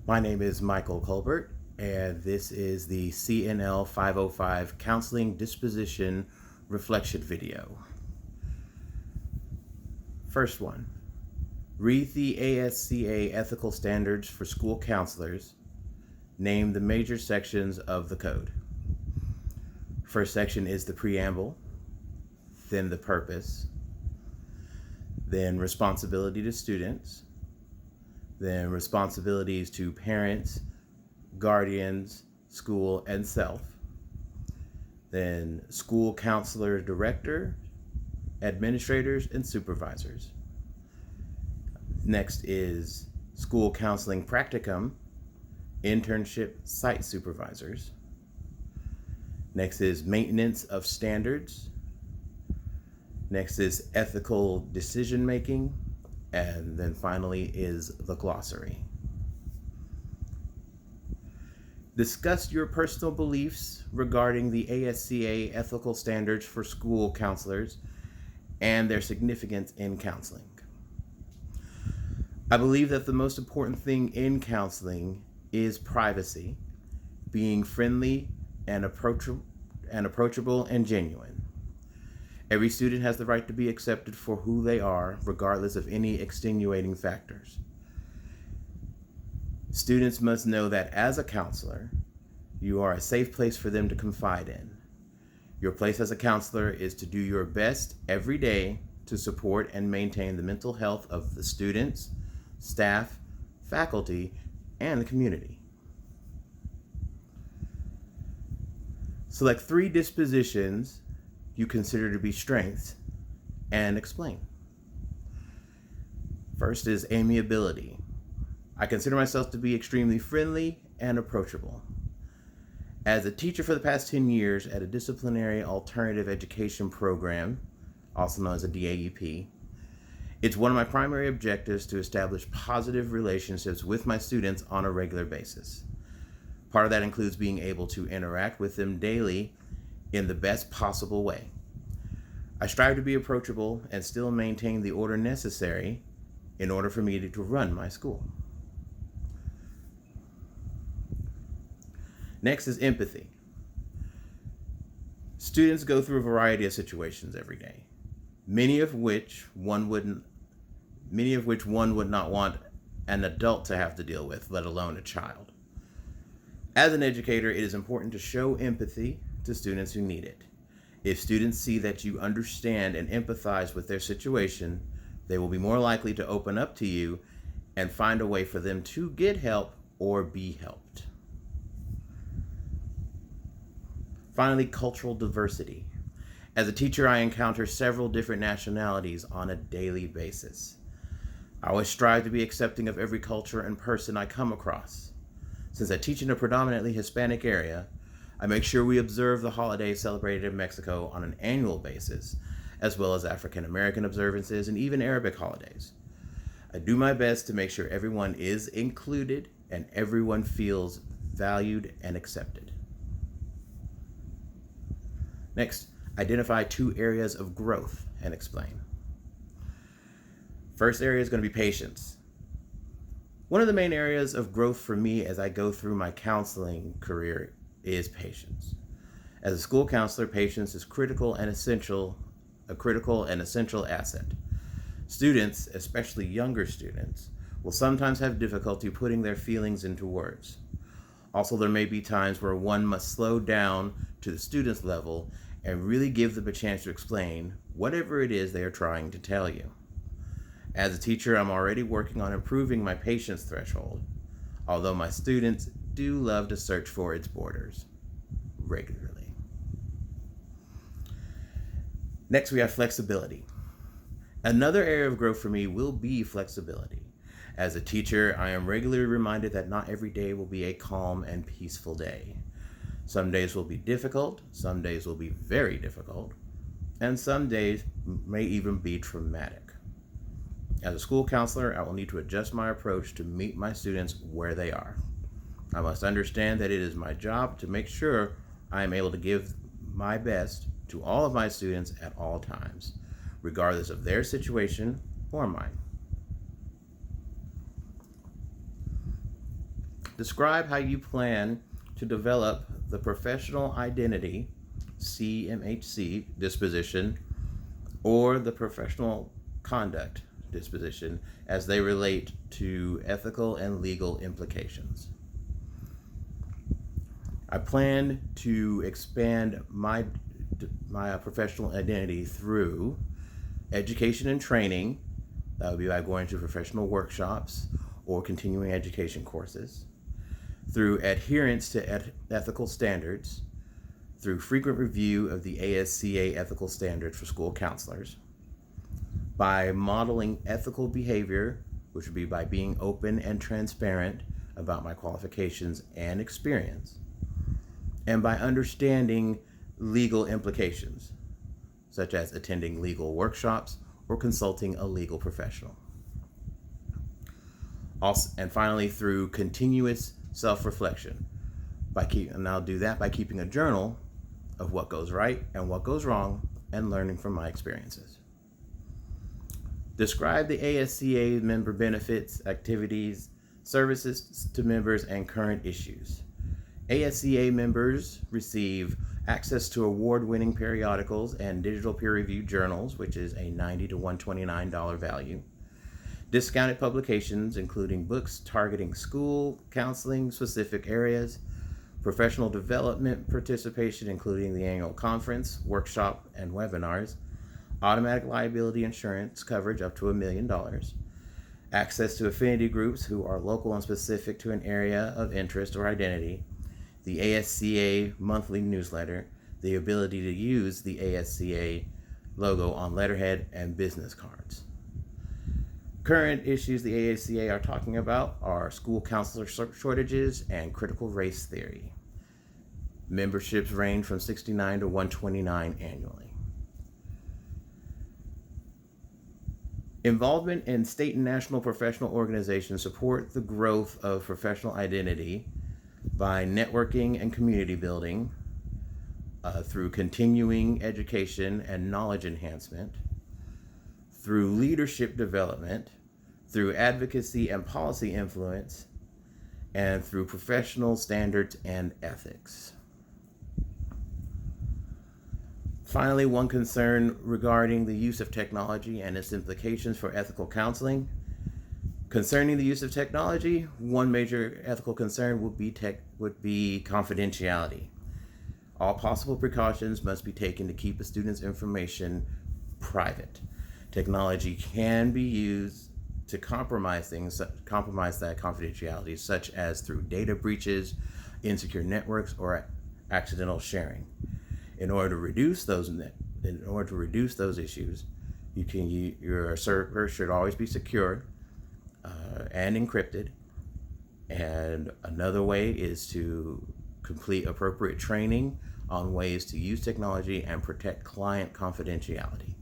My name is Michael Colbert, and this is the CNL 505 Counseling Disposition Reflection video. First one, read the ASCA ethical standards for school counselors. Name the major sections of the code. First section is the preamble, then the purpose, then responsibility to students, then responsibilities to parents, guardians, school, and self, then school counselor, director, administrators, and supervisors. Next is school counseling practicum, internship site supervisors. Next is maintenance of standards. Next is ethical decision making. And then finally is the glossary. Discuss your personal beliefs regarding the ASCA ethical standards for school counselors and their significance in counseling. I believe that the most important thing in counseling is privacy, being friendly and approachable and genuine. Every student has the right to be accepted for who they are, regardless of any extenuating factors. Students must know that as a counselor, you are a safe place for them to confide in. Your place as a counselor is to do your best every day to support and maintain the mental health of the students, staff, faculty, and the community. Select 3 dispositions you consider to be strengths and explain. First is amiability. I consider myself to be extremely friendly and approachable. As a teacher for the past 10 years at a disciplinary alternative education program, also known as a DAEP, it's one of my primary objectives to establish positive relationships with my students on a regular basis. Part of that includes being able to interact with them daily in the best possible way. I strive to be approachable and still maintain the order necessary in order for me to run my school. Next is empathy. Students go through a variety of situations every day, many of which one would not want an adult to have to deal with, let alone a child. As an educator, it is important to show empathy to students who need it. If students see that you understand and empathize with their situation, they will be more likely to open up to you and find a way for them to get help or be helped. Finally, cultural diversity. As a teacher, I encounter several different nationalities on a daily basis. I always strive to be accepting of every culture and person I come across. Since I teach in a predominantly Hispanic area, I make sure we observe the holidays celebrated in Mexico on an annual basis, as well as African American observances and even Arabic holidays. I do my best to make sure everyone is included and everyone feels valued and accepted. Next, identify 2 areas of growth and explain. First area is going to be patience. One of the main areas of growth for me as I go through my counseling career is patience. As a school counselor, patience is a critical and essential asset. Students, especially younger students, will sometimes have difficulty putting their feelings into words. Also, there may be times where one must slow down to the student's level and really give them a chance to explain whatever it is they are trying to tell you. As a teacher, I'm already working on improving my patience threshold, although my students do love to search for its borders regularly. Next, we have flexibility. Another area of growth for me will be flexibility. As a teacher, I am regularly reminded that not every day will be a calm and peaceful day. Some days will be difficult, some days will be very difficult, and some days may even be traumatic. As a school counselor, I will need to adjust my approach to meet my students where they are. I must understand that it is my job to make sure I am able to give my best to all of my students at all times, regardless of their situation or mine. Describe how you plan to develop the professional identity, CMHC, disposition, or the professional conduct, disposition, as they relate to ethical and legal implications. I plan to expand my professional identity through education and training. That would be by going to professional workshops or continuing education courses. Through adherence to ethical standards, through frequent review of the ASCA ethical standards for school counselors, by modeling ethical behavior, which would be by being open and transparent about my qualifications and experience, and by understanding legal implications, such as attending legal workshops or consulting a legal professional. Also, and finally, through continuous self-reflection, and I'll do that by keeping a journal of what goes right and what goes wrong and learning from my experiences. Describe the ASCA member benefits, activities, services to members, and current issues. ASCA members receive access to award-winning periodicals and digital peer-reviewed journals, which is a $90 to $129 value. Discounted publications, including books targeting school counseling specific areas, professional development participation, including the annual conference, workshop, and webinars, automatic liability insurance coverage up to $1 million, access to affinity groups who are local and specific to an area of interest or identity, the ASCA monthly newsletter, the ability to use the ASCA logo on letterhead and business cards. Current issues the ASCA are talking about are school counselor shortages and critical race theory. Memberships range from 69 to 129 annually. Involvement in state and national professional organizations support the growth of professional identity by networking and community building, through continuing education and knowledge enhancement, through leadership development, through advocacy and policy influence, and through professional standards and ethics. Finally, one concern regarding the use of technology and its implications for ethical counseling. Concerning the use of technology, one major ethical concern would be confidentiality. All possible precautions must be taken to keep a student's information private. Technology can be used to compromise that confidentiality, such as through data breaches, insecure networks, or accidental sharing. In order to reduce those issues, your server should always be secure and encrypted. And another way is to complete appropriate training on ways to use technology and protect client confidentiality.